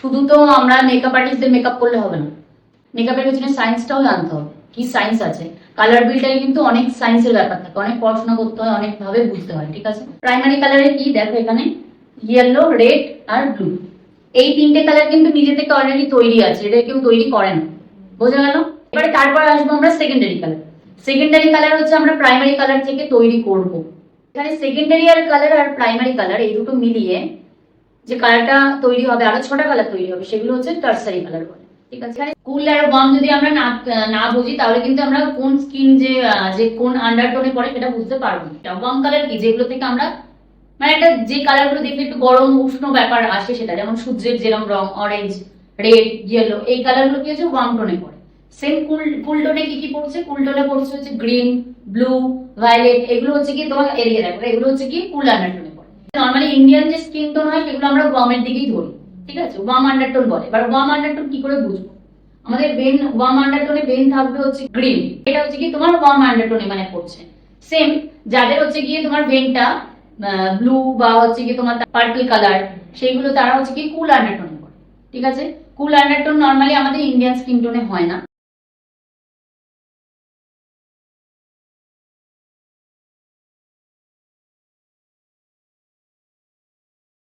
শুধু তো আমরা মেকআপ আর্টিস্টদের মেকআপ করলে হবে না, মেকআপের পেছনে সায়েন্সটাও জানতে হবে, কি সায়েন্স আছে। কালার বিল্ডারে কিন্তু অনেক সায়েন্সের ব্যাপার থাকে, অনেক পড়াশোনা করতে হয়, অনেক ভাবে বুঝতে হয়, ঠিক আছে। প্রাইমারি কালারে কি দেখো, এখানে ইয়েলো, রেড আর ব্লু, এই তিনটে কালার কিন্তু নিজে থেকে অলরেডি তৈরি আছে, এটা কেউ তৈরি করে না, বোঝা গেল। এবারে তারপরে আসবো আমরা সেকেন্ডারি কালার। সেকেন্ডারি কালার হচ্ছে আমরা প্রাইমারি কালার থেকে তৈরি করব। এখানে সেকেন্ডারি আর কালার আর প্রাইমারি কালার এই দুটো মিলিয়ে যে কালারটা তৈরি হবে, আরো 6টা কালার তৈরি হবে, সেগুলো হচ্ছে টারসারি কালার বলে, ঠিক আছে। কুল আর ওয়ার্ম যদি আমরা না বুঝি তাহলে কিন্তু আমরা কোন স্কিন যে কোন আন্ডারটোনে পড়ে সেটা বুঝতে পারবো না। ওয়ার্ম কালার কি, যেগুলো থেকে আমরা মানে একটা যে কালার গুলো দেখলে একটু গরম উষ্ণ ব্যাপার আসে সেটা, যেমন সূর্যের যেরকম রং অরেঞ্জ, রেড, ইয়েলো, এই কালার গুলো কি হচ্ছে ওয়ার্ম টোনে পড়ে। সেম কুল টোনে কি কি পড়ছে, কুল টোনে পড়ছে হচ্ছে গ্রিন, ব্লু, ভায়োলেট, এগুলো হচ্ছে কি তোমার এরিয়া দেখো, এগুলো হচ্ছে কি কুল আন্ডারটোনে পড়ে। নর্মালি ইন্ডিয়ান যে স্কিন টোন হয় সেগুলো আমরা ওয়ার্মের দিকেই ধরি, ঠিক আছে, ওয়ার্ম আন্ডারটোন বলে। এবার ওয়ার্ম আন্ডারটোন কি করে বুঝবো, আমাদের ভেন ওয়ার্ম আন্ডারটোনে ভেন থাকবে হচ্ছে গ্রিন, এটা হচ্ছে কি তোমার ওয়ার্ম আন্ডারটোনে মানে পড়ছে। সেম যাদের হচ্ছে গিয়ে তোমার ভেনটা ব্লু বা হচ্ছে কি তোমার পার্পল কালার, সেইগুলো তারা হচ্ছে কি কুল আন্ডারটোনে পড়ে, ঠিক আছে। কুল আন্ডারটোন নর্মালি আমাদের ইন্ডিয়ান স্কিন টোনে হয় না।